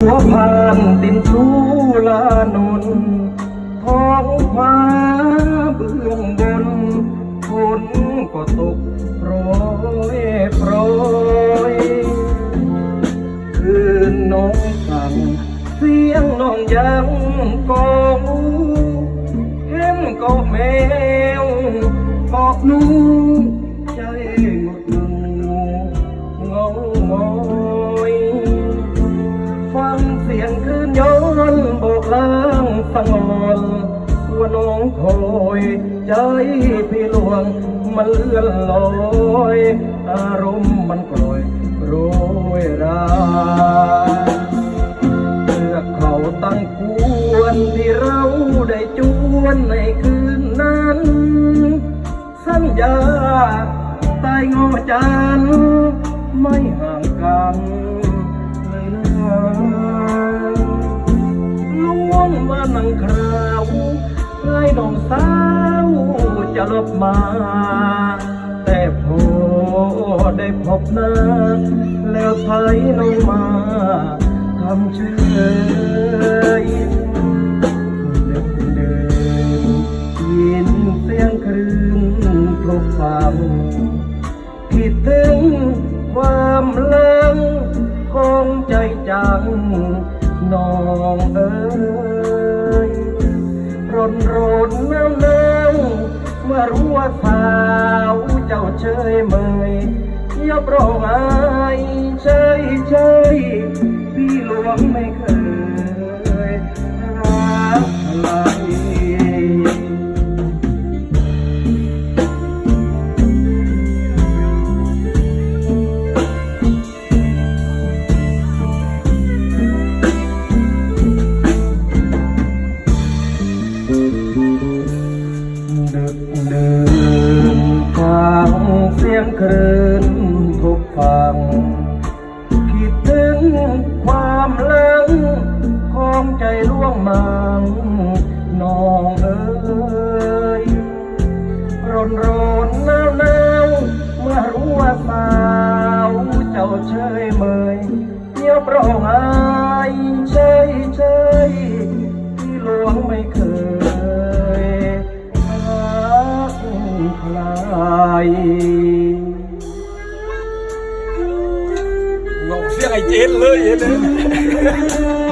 วผ่านตินทุลานนท้องฟ้าเบื้องบนฝนก็ตกโปรยโปรยคืนน้องสั่งเสียงน้องยังกองเห็นก็แมวเกาะนูใจหมดหนูงงอยฟังเสียงคลื่นย้อนบอกลางสังวรว่าน้องคอยใจพี่หลวงมันเลื่อนลอยอารมณ์มันกลอยโรยราเลือกเขาตั้งควรที่เราได้จวนในคืนนั้นสัญญาใต้งอจันทร์ไม่ห่างกันเลยนะล่วงมานั่งคราวให้น้องสาวจะลบมาแต่พอได้พบหน้าแล้วไทยน้องมาทำเฉยเดินเดินยินเสียงคลื่นทุกฟังคิดถึงความเลิงคงใจจังน้องเอ๋ยร้อนร้อนหนาวหนาวเมื่อรู้ว่าสาวเจ้าเชยเมยอย่าร้องไห้เฉยเฉยพี่หลวงไม่เคยรักใครดึกดื่นฟังเสียงคลื่นทุกฟังคิดถึงความหลังของใจล่วงมังน้องเอ๋ยร้อนร้อนหนาวหนาวเมื่อรู้ว่าสาวเจ้าเชยเมยเงียบร้องไห้เฉยเฉยที่หลวงไม่เคยใครงงเสียงไอ้เจนเลยเนี่ย